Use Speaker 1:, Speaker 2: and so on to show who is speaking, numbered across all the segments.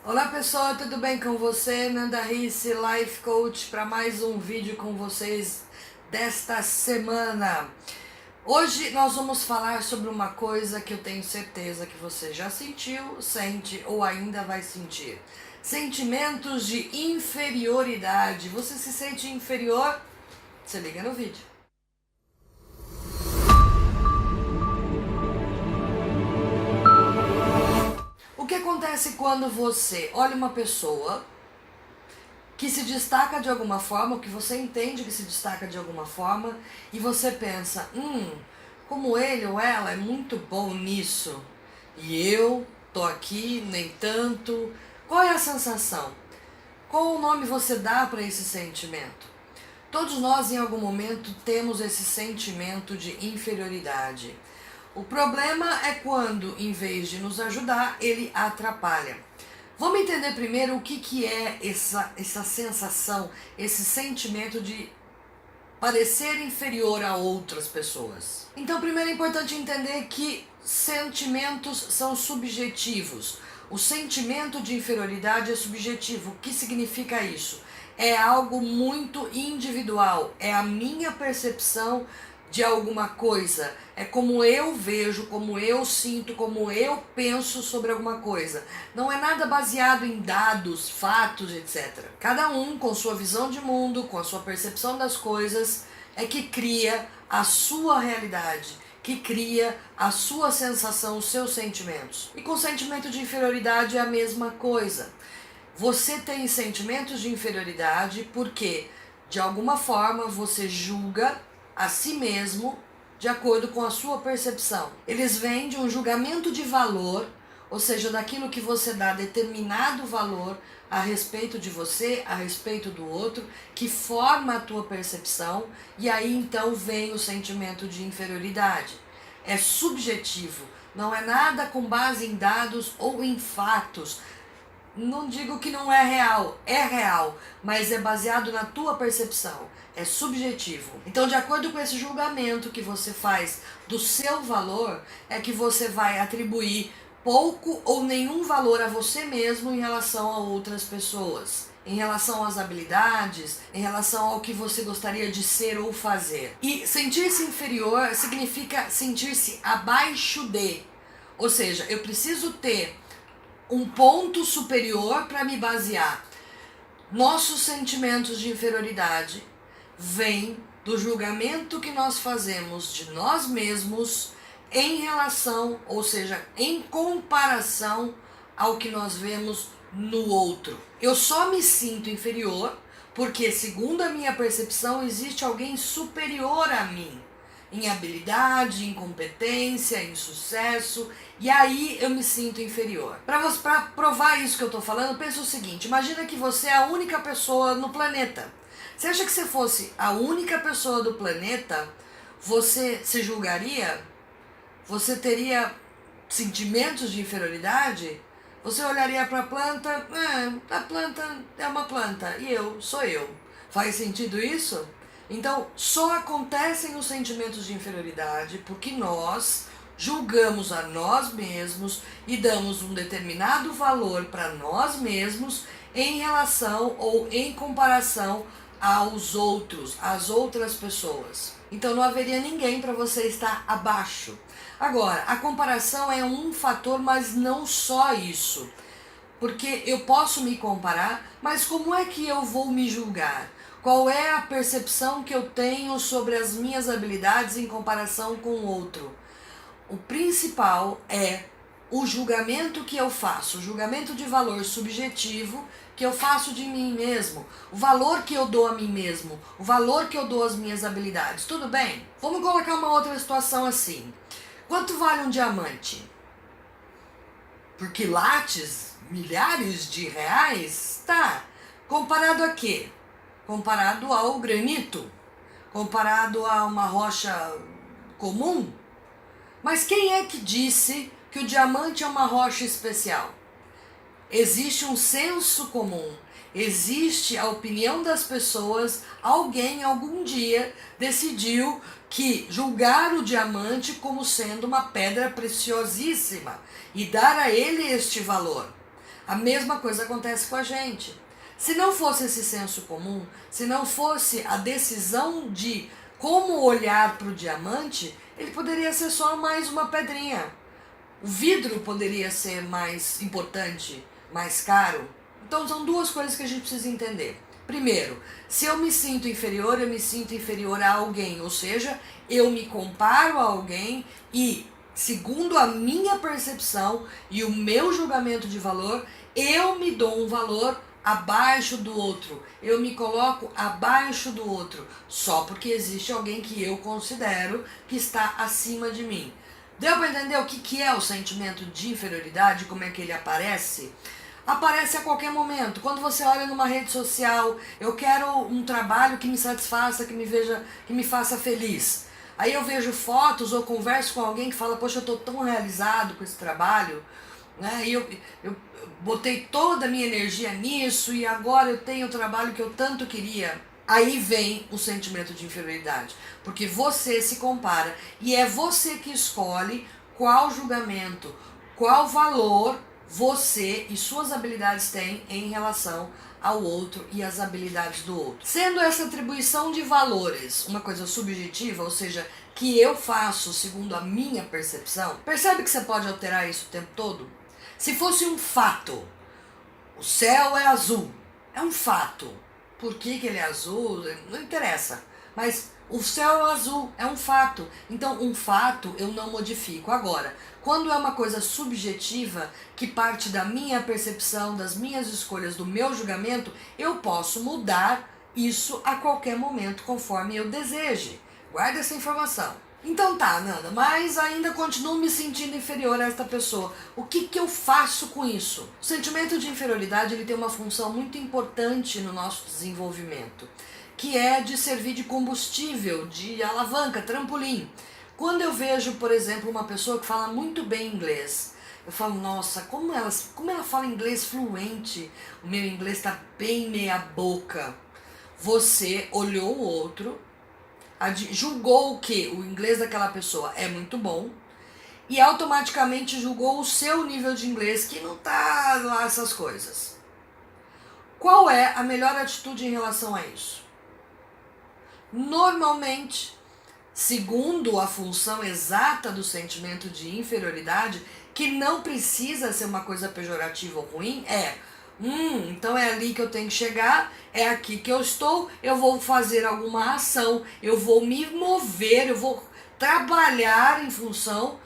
Speaker 1: Olá pessoal, tudo bem com você? Nanda Risse, Life Coach, para mais um vídeo com vocês desta semana. Hoje nós vamos falar sobre uma coisa que eu tenho certeza que você já sentiu, sente ou ainda vai sentir. Sentimentos de inferioridade. Você se sente inferior? Se liga no vídeo. O que acontece quando você olha uma pessoa que se destaca de alguma forma, ou que você entende que se destaca de alguma forma, e você pensa, como ele ou ela é muito bom nisso, e eu tô aqui, nem tanto. Qual é a sensação? Qual o nome você dá para esse sentimento? Todos nós em algum momento temos esse sentimento de inferioridade. O problema é quando, em vez de nos ajudar, ele atrapalha. Vamos entender primeiro o que é essa sensação, esse sentimento de parecer inferior a outras pessoas. Então, primeiro é importante entender que sentimentos são subjetivos. O sentimento de inferioridade é subjetivo. O que significa isso? É algo muito individual, é a minha percepção de alguma coisa, é como eu vejo, como eu sinto, como eu penso sobre alguma coisa. Não é nada baseado em dados, fatos, etc. Cada um com sua visão de mundo, com a sua percepção das coisas, é que cria a sua realidade, que cria a sua sensação, os seus sentimentos. E com o sentimento de inferioridade é a mesma coisa. Você tem sentimentos de inferioridade porque, de alguma forma, você julga a si mesmo de acordo com a sua percepção. Eles vêm de um julgamento de valor, ou seja, daquilo que você dá determinado valor a respeito de você, a respeito do outro, que forma a tua percepção, e aí então vem o sentimento de inferioridade. É subjetivo, não é nada com base em dados ou em fatos. Não digo que não é real, mas é baseado na tua percepção, é subjetivo. Então, de acordo com esse julgamento que você faz do seu valor, é que você vai atribuir pouco ou nenhum valor a você mesmo em relação a outras pessoas, em relação às habilidades, em relação ao que você gostaria de ser ou fazer. E sentir-se inferior significa sentir-se abaixo de, ou seja, eu preciso ter um ponto superior para me basear. Nossos sentimentos de inferioridade vêm do julgamento que nós fazemos de nós mesmos em relação, ou seja, em comparação ao que nós vemos no outro. Eu só me sinto inferior porque, segundo a minha percepção, existe alguém superior a mim em habilidade, em competência, em sucesso, e aí eu me sinto inferior. Para provar isso que eu tô falando, pensa o seguinte: imagina que você é a única pessoa no planeta. Você acha que se fosse a única pessoa do planeta, você se julgaria? Você teria sentimentos de inferioridade? Você olharia para a planta é uma planta e eu sou eu. Faz sentido isso? Então, só acontecem os sentimentos de inferioridade porque nós julgamos a nós mesmos e damos um determinado valor para nós mesmos em relação ou em comparação aos outros, às outras pessoas. Então não haveria ninguém para você estar abaixo. Agora, a comparação é um fator, mas não só isso. Porque eu posso me comparar, mas como é que eu vou me julgar? Qual é a percepção que eu tenho sobre as minhas habilidades em comparação com o outro? O principal é o julgamento que eu faço, o julgamento de valor subjetivo que eu faço de mim mesmo, o valor que eu dou a mim mesmo, o valor que eu dou às minhas habilidades. Tudo bem? Vamos colocar uma outra situação assim. Quanto vale um diamante? Por quilates? Milhares de reais? Tá. Comparado a quê? Comparado ao granito? Comparado a uma rocha comum? Mas quem é que disse que o diamante é uma rocha especial? Existe um senso comum, existe a opinião das pessoas. Alguém algum dia decidiu que julgar o diamante como sendo uma pedra preciosíssima e dar a ele este valor. A mesma coisa acontece com a gente. Se não fosse esse senso comum, se não fosse a decisão de como olhar para o diamante, ele poderia ser só mais uma pedrinha. O vidro poderia ser mais importante, mais caro. Então são duas coisas que a gente precisa entender. Primeiro, se eu me sinto inferior, eu me sinto inferior a alguém, ou seja, eu me comparo a alguém e, segundo a minha percepção e o meu julgamento de valor, eu me dou um valor abaixo do outro, eu me coloco abaixo do outro, só porque existe alguém que eu considero que está acima de mim. Deu para entender o que é o sentimento de inferioridade, como é que ele aparece? Aparece a qualquer momento. Quando você olha numa rede social, eu quero um trabalho que me satisfaça, que me faça feliz. Aí eu vejo fotos ou converso com alguém que fala, poxa, eu estou tão realizado com esse trabalho, né? E eu botei toda a minha energia nisso e agora eu tenho o trabalho que eu tanto queria. Aí vem o sentimento de inferioridade, porque você se compara e é você que escolhe qual julgamento, qual valor você e suas habilidades têm em relação ao outro e as habilidades do outro. Sendo essa atribuição de valores uma coisa subjetiva, ou seja, que eu faço segundo a minha percepção, percebe que você pode alterar isso o tempo todo? Se fosse um fato, o céu é azul, é um fato. Por que ele é azul? Não interessa. Mas o céu é azul, é um fato. Então, um fato eu não modifico. Agora, quando é uma coisa subjetiva, que parte da minha percepção, das minhas escolhas, do meu julgamento, eu posso mudar isso a qualquer momento, conforme eu deseje. Guarda essa informação. Então tá, Nanda, mas ainda continuo me sentindo inferior a esta pessoa. O que eu faço com isso? O sentimento de inferioridade ele tem uma função muito importante no nosso desenvolvimento, que é de servir de combustível, de alavanca, trampolim. Quando eu vejo, por exemplo, uma pessoa que fala muito bem inglês, eu falo, nossa, como ela fala inglês fluente, o meu inglês está bem meia boca. Você olhou o outro, julgou que o inglês daquela pessoa é muito bom e automaticamente julgou o seu nível de inglês que não tá lá essas coisas. Qual é a melhor atitude em relação a isso? Normalmente, segundo a função exata do sentimento de inferioridade, que não precisa ser uma coisa pejorativa ou ruim, então é ali que eu tenho que chegar, é aqui que eu estou, eu vou fazer alguma ação, eu vou me mover, eu vou trabalhar em função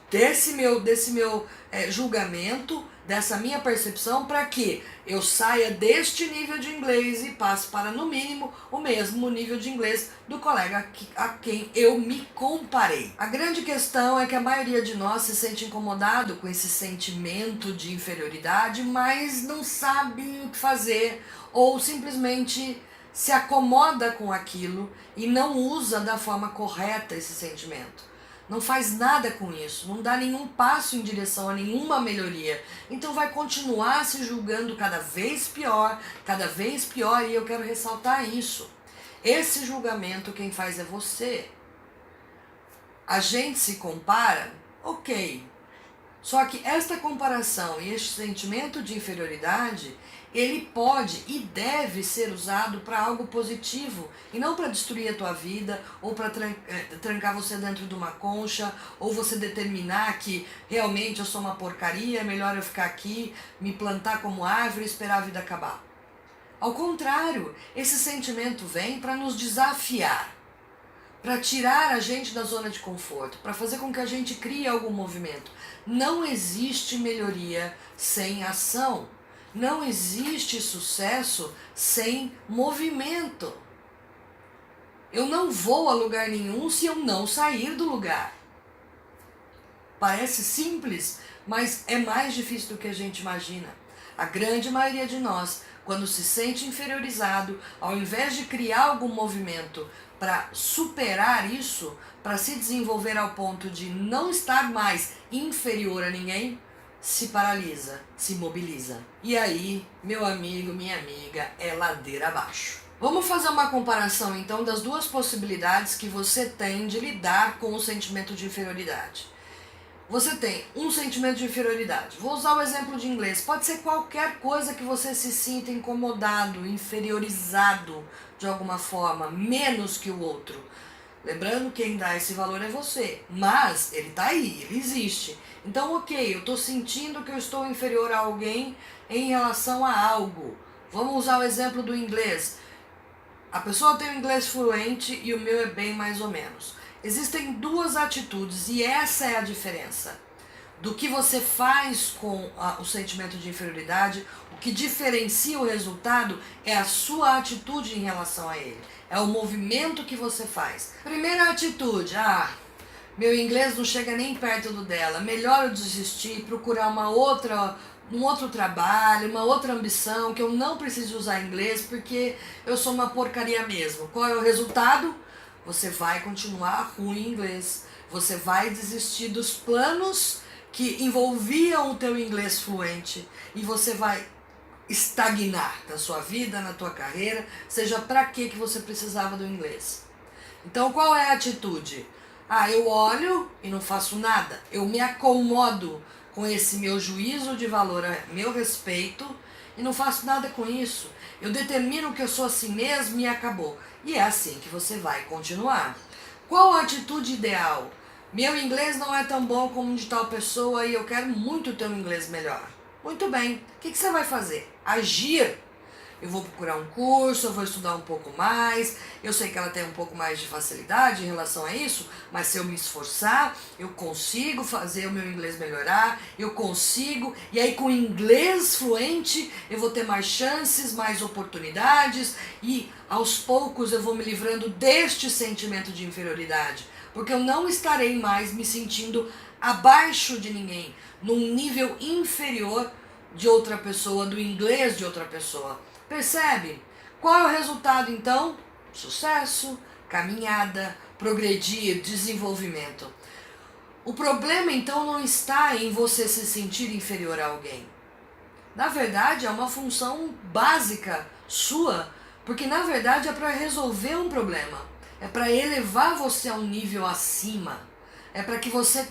Speaker 1: desse meu julgamento, dessa minha percepção, para que eu saia deste nível de inglês e passe para, no mínimo, o mesmo nível de inglês do colega a quem eu me comparei. A grande questão é que a maioria de nós se sente incomodado com esse sentimento de inferioridade, mas não sabe o que fazer ou simplesmente se acomoda com aquilo e não usa da forma correta esse sentimento. Não faz nada com isso, não dá nenhum passo em direção a nenhuma melhoria. Então vai continuar se julgando cada vez pior, e eu quero ressaltar isso. Esse julgamento quem faz é você. A gente se compara, ok. Só que esta comparação e este sentimento de inferioridade, ele pode e deve ser usado para algo positivo e não para destruir a tua vida ou para trancar você dentro de uma concha ou você determinar que realmente eu sou uma porcaria, é melhor eu ficar aqui, me plantar como árvore e esperar a vida acabar. Ao contrário, esse sentimento vem para nos desafiar, para tirar a gente da zona de conforto, para fazer com que a gente crie algum movimento. Não existe melhoria sem ação. Não existe sucesso sem movimento. Eu não vou a lugar nenhum se eu não sair do lugar. Parece simples, mas é mais difícil do que a gente imagina. A grande maioria de nós, quando se sente inferiorizado, ao invés de criar algum movimento para superar isso, para se desenvolver ao ponto de não estar mais inferior a ninguém, se paralisa, se imobiliza. E aí, meu amigo, minha amiga, é ladeira abaixo. Vamos fazer uma comparação então das duas possibilidades que você tem de lidar com o sentimento de inferioridade. você tem um sentimento de inferioridade. Vou usar o exemplo de inglês. Pode ser qualquer coisa que você se sinta incomodado, inferiorizado de alguma forma, menos que o outro. Lembrando que quem dá esse valor é você, mas ele tá aí, ele existe. Então, ok, eu tô sentindo que eu estou inferior a alguém em relação a algo. Vamos usar o exemplo do inglês. A pessoa tem o inglês fluente e o meu é bem mais ou menos. Existem duas atitudes e essa é a diferença do que você faz com o sentimento de inferioridade. O que diferencia o resultado é a sua atitude em relação a ele. É o movimento que você faz. Primeira atitude, meu inglês não chega nem perto do dela. Melhor eu desistir, procurar um outro trabalho, uma outra ambição, que eu não preciso usar inglês porque eu sou uma porcaria mesmo. Qual é o resultado? Você vai continuar ruim em inglês. Você vai desistir dos planos que envolviam o teu inglês fluente e você vai estagnar na sua vida, na tua carreira, seja para que você precisava do inglês. Então qual é a atitude? Eu olho e não faço nada, eu me acomodo com esse meu juízo de valor a meu respeito e não faço nada com isso. Eu determino que eu sou assim mesmo e acabou. E é assim que você vai continuar. Qual a atitude ideal? Meu inglês não é tão bom como de tal pessoa e eu quero muito ter um inglês melhor. Muito bem, o que você vai fazer? Agir. Eu vou procurar um curso, eu vou estudar um pouco mais. Eu sei que ela tem um pouco mais de facilidade em relação a isso, mas se eu me esforçar, eu consigo fazer o meu inglês melhorar, eu consigo. E aí com inglês fluente, eu vou ter mais chances, mais oportunidades e aos poucos eu vou me livrando deste sentimento de inferioridade, porque eu não estarei mais me sentindo abaixo de ninguém, num nível inferior de outra pessoa, do inglês de outra pessoa. Percebe? Qual é o resultado então? Sucesso, caminhada, progredir, desenvolvimento. O problema então não está em você se sentir inferior a alguém. Na verdade é uma função básica sua, porque na verdade é para resolver um problema, é para elevar você a um nível acima, é para que você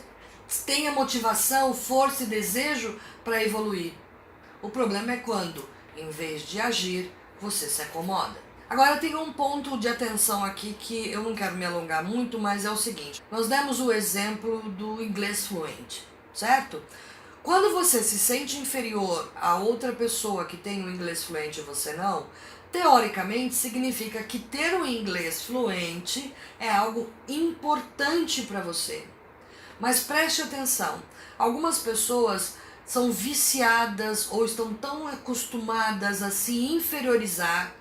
Speaker 1: tenha motivação, força e desejo para evoluir. O problema é quando, em vez de agir, você se acomoda. Agora tem um ponto de atenção aqui que eu não quero me alongar muito, mas é o seguinte. Nós demos o exemplo do inglês fluente, certo? Quando você se sente inferior a outra pessoa que tem o inglês fluente e você não, teoricamente significa que ter um inglês fluente é algo importante para você. Mas preste atenção, algumas pessoas são viciadas ou estão tão acostumadas a se inferiorizar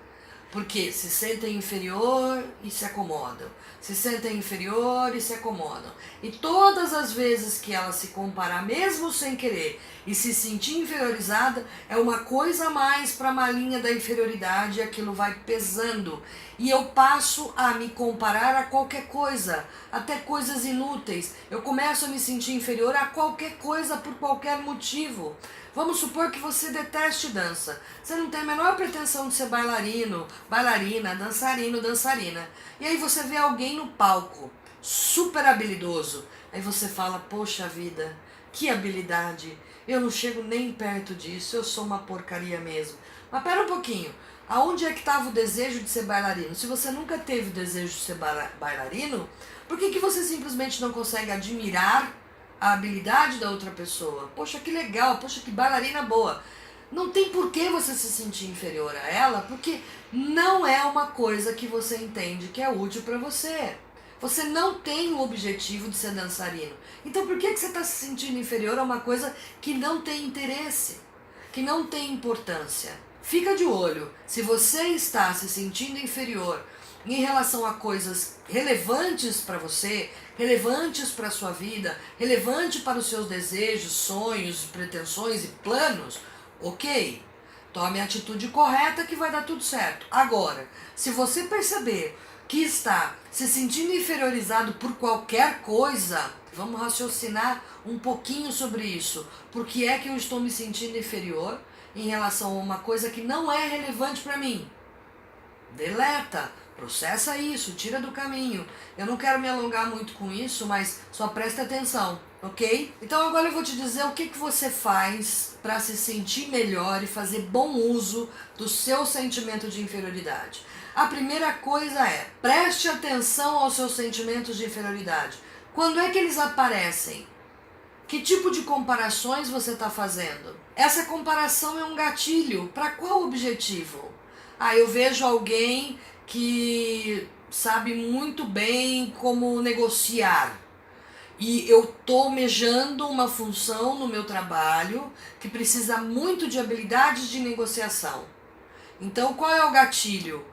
Speaker 1: porque se sentem inferior e se acomodam, se sentem inferior e se acomodam. E todas as vezes que ela se comparar, mesmo sem querer, e se sentir inferiorizada, é uma coisa a mais para a malinha da inferioridade e aquilo vai pesando. E eu passo a me comparar a qualquer coisa, até coisas inúteis. Eu começo a me sentir inferior a qualquer coisa por qualquer motivo. Vamos supor que você deteste dança. Você não tem a menor pretensão de ser bailarino, bailarina, dançarino, dançarina. E aí você vê alguém no palco, super habilidoso. Aí você fala, poxa vida, que habilidade. Eu não chego nem perto disso, eu sou uma porcaria mesmo. Mas pera um pouquinho, aonde é que estava o desejo de ser bailarino? Se você nunca teve o desejo de ser bailarino, por que você simplesmente não consegue admirar a habilidade da outra pessoa? Poxa, que legal, poxa, que bailarina boa. Não tem por que você se sentir inferior a ela, porque não é uma coisa que você entende que é útil para você. Você não tem o objetivo de ser dançarino. Então por que você está se sentindo inferior a uma coisa que não tem interesse, que não tem importância? Fica de olho, se você está se sentindo inferior em relação a coisas relevantes para você, relevantes para a sua vida, relevante para os seus desejos, sonhos, pretensões e planos, ok, tome a atitude correta que vai dar tudo certo. Agora, se você perceber que está se sentindo inferiorizado por qualquer coisa, vamos raciocinar um pouquinho sobre isso. Por que é que eu estou me sentindo inferior em relação a uma coisa que não é relevante para mim? Deleta. Processa isso, tira do caminho. Eu não quero me alongar muito com isso, mas só presta atenção, ok? Então agora eu vou te dizer o que você faz para se sentir melhor e fazer bom uso do seu sentimento de inferioridade. A primeira coisa é, preste atenção aos seus sentimentos de inferioridade. Quando é que eles aparecem? Que tipo de comparações você está fazendo? Essa comparação é um gatilho. Para qual objetivo? Eu vejo alguém que sabe muito bem como negociar. E eu estou almejando uma função no meu trabalho que precisa muito de habilidades de negociação. Então, qual é o gatilho?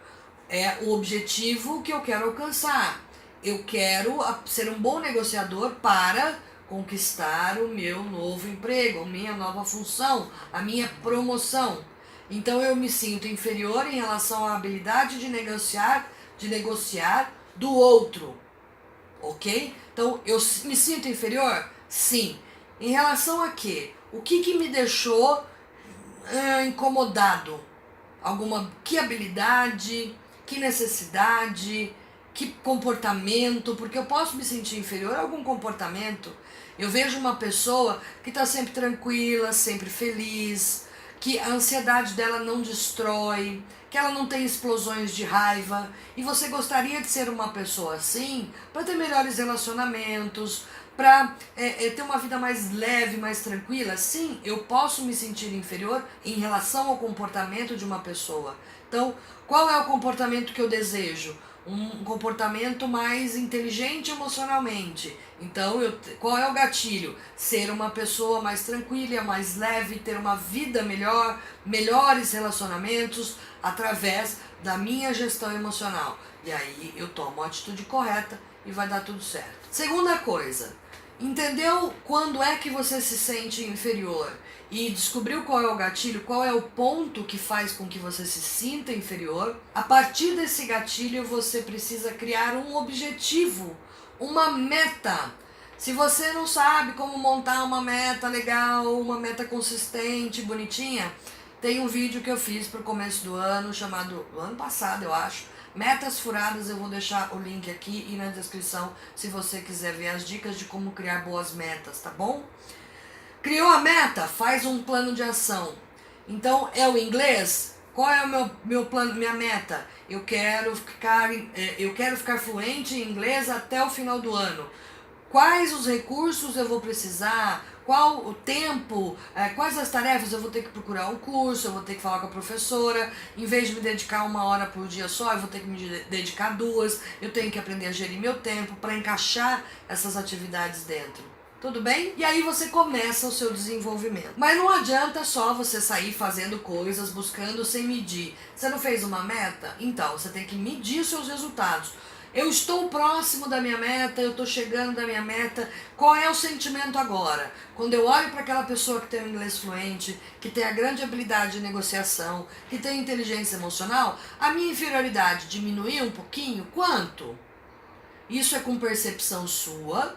Speaker 1: É o objetivo que eu quero alcançar. Eu quero ser um bom negociador para conquistar o meu novo emprego, a minha nova função, a minha promoção. Então eu me sinto inferior em relação à habilidade de negociar do outro, ok? Então eu me sinto inferior? Sim. Em relação a quê? O que me deixou incomodado? Que habilidade, que necessidade, que comportamento, porque eu posso me sentir inferior a algum comportamento. Eu vejo uma pessoa que está sempre tranquila, sempre feliz, que a ansiedade dela não destrói, que ela não tem explosões de raiva, e você gostaria de ser uma pessoa assim, para ter melhores relacionamentos, para ter uma vida mais leve, mais tranquila. Sim, eu posso me sentir inferior em relação ao comportamento de uma pessoa. Então, qual é o comportamento que eu desejo? Um comportamento mais inteligente emocionalmente. Então, qual é o gatilho? Ser uma pessoa mais tranquila, mais leve, ter uma vida melhor, melhores relacionamentos através da minha gestão emocional. E aí eu tomo a atitude correta e vai dar tudo certo. Segunda coisa, entendeu quando é que você se sente inferior e descobriu qual é o gatilho, qual é o ponto que faz com que você se sinta inferior? A partir desse gatilho você precisa criar um objetivo, uma meta. Se você não sabe como montar uma meta legal, uma meta consistente, bonitinha, tem um vídeo que eu fiz pro começo do ano, chamado, do ano passado eu acho, Metas Furadas. Eu vou deixar o link aqui e na descrição se você quiser ver as dicas de como criar boas metas, tá bom? Criou a meta? Faz um plano de ação. Então, é o inglês? Qual é o meu plano, minha meta? Eu quero ficar fluente em inglês até o final do ano. Quais os recursos eu vou precisar? Qual o tempo? Quais as tarefas? Eu vou ter que procurar um curso, eu vou ter que falar com a professora. Em vez de me dedicar 1 hora por dia só, eu vou ter que me dedicar 2. Eu tenho que aprender a gerir meu tempo para encaixar essas atividades dentro. Tudo bem? E aí você começa o seu desenvolvimento. Mas não adianta só você sair fazendo coisas, buscando sem medir. Você não fez uma meta? Então, você tem que medir os seus resultados. Eu estou próximo da minha meta, eu estou chegando da minha meta. Qual é o sentimento agora? Quando eu olho para aquela pessoa que tem um inglês fluente, que tem a grande habilidade de negociação, que tem inteligência emocional, a minha inferioridade diminuiu um pouquinho? Quanto? Isso é com percepção sua,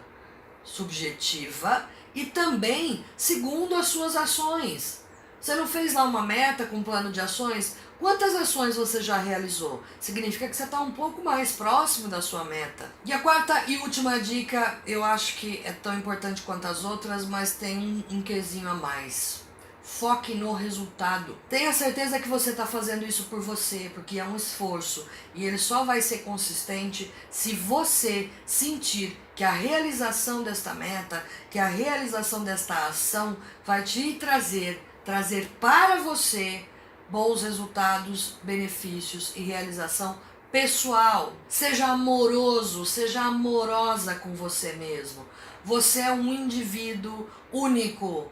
Speaker 1: subjetiva, e também segundo as suas ações. Você não fez lá uma meta com um plano de ações? Quantas ações você já realizou? Significa que você está um pouco mais próximo da sua meta. E a quarta e última dica, eu acho que é tão importante quanto as outras, mas tem um quezinho a mais. Foque no resultado. Tenha certeza que você está fazendo isso por você, porque é um esforço. E ele só vai ser consistente se você sentir que a realização desta meta, que a realização desta ação vai te trazer para você bons resultados, benefícios e realização pessoal. Seja amoroso, seja amorosa com você mesmo. Você é um indivíduo único.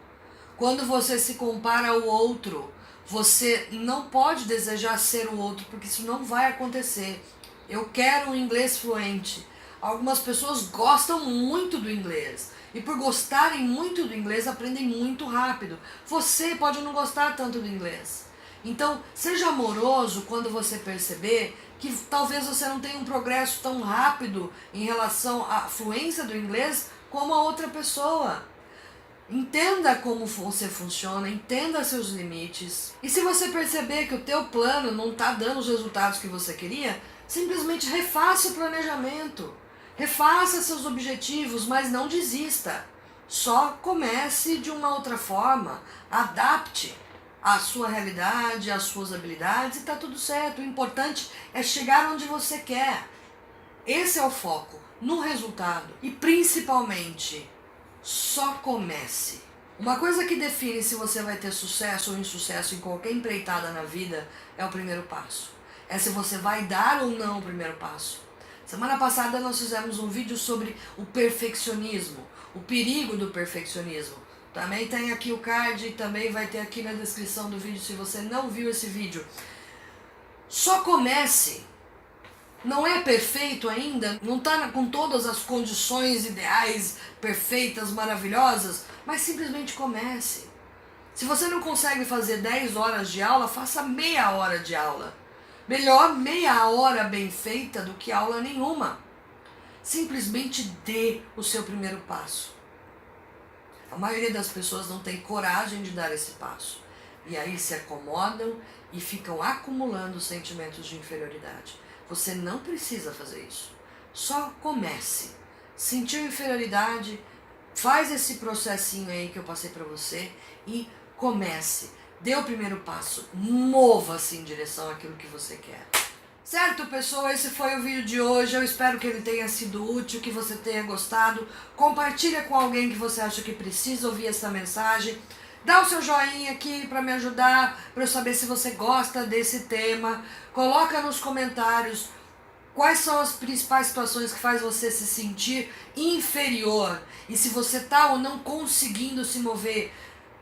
Speaker 1: Quando você se compara ao outro, você não pode desejar ser o outro, porque isso não vai acontecer. Eu quero um inglês fluente. Algumas pessoas gostam muito do inglês. E por gostarem muito do inglês, aprendem muito rápido. Você pode não gostar tanto do inglês. Então, seja amoroso quando você perceber que talvez você não tenha um progresso tão rápido em relação à fluência do inglês como a outra pessoa. Entenda como você funciona, entenda seus limites. E se você perceber que o teu plano não está dando os resultados que você queria, Simplesmente refaça o planejamento, refaça seus objetivos, mas não desista. Só comece de uma outra forma, adapte a sua realidade, as suas habilidades e tá tudo certo. O importante é chegar onde você quer. Esse é o foco, no resultado. E principalmente, só comece. Uma coisa que define se você vai ter sucesso ou insucesso em qualquer empreitada na vida é o primeiro passo. É se você vai dar ou não o primeiro passo. Semana passada nós fizemos um vídeo sobre o perfeccionismo, o perigo do perfeccionismo. Também tem aqui o card e também vai ter aqui na descrição do vídeo se você não viu esse vídeo. Só comece. Não é perfeito ainda, não está com todas as condições ideais, perfeitas, maravilhosas, mas simplesmente comece. Se você não consegue fazer 10 horas de aula, faça meia hora de aula. Melhor meia hora bem feita do que aula nenhuma. Simplesmente dê o seu primeiro passo. A maioria das pessoas não tem coragem de dar esse passo. E aí se acomodam e ficam acumulando sentimentos de inferioridade. Você não precisa fazer isso. Só comece. Sentiu inferioridade? Faz esse processinho aí que eu passei para você e comece. Dê o primeiro passo. Mova-se em direção àquilo que você quer. Certo, pessoal? Esse foi o vídeo de hoje. Eu espero que ele tenha sido útil, que você tenha gostado. Compartilha com alguém que você acha que precisa ouvir essa mensagem. Dá o seu joinha aqui para me ajudar, para eu saber se você gosta desse tema. Coloca nos comentários quais são as principais situações que faz você se sentir inferior. E se você está ou não conseguindo se mover,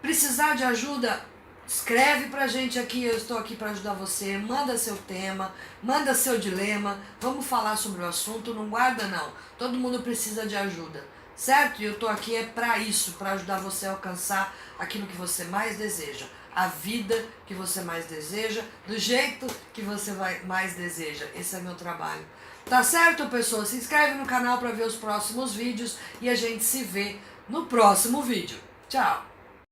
Speaker 1: precisar de ajuda, escreve pra gente aqui, eu estou aqui para ajudar você. Manda seu tema, manda seu dilema, vamos falar sobre o assunto, não guarda não. Todo mundo precisa de ajuda. Certo? E eu tô aqui para isso, para ajudar você a alcançar aquilo que você mais deseja, a vida que você mais deseja, do jeito que você mais deseja. Esse é meu trabalho. Tá certo, pessoal? Se inscreve no canal para ver os próximos vídeos e a gente se vê no próximo vídeo. Tchau!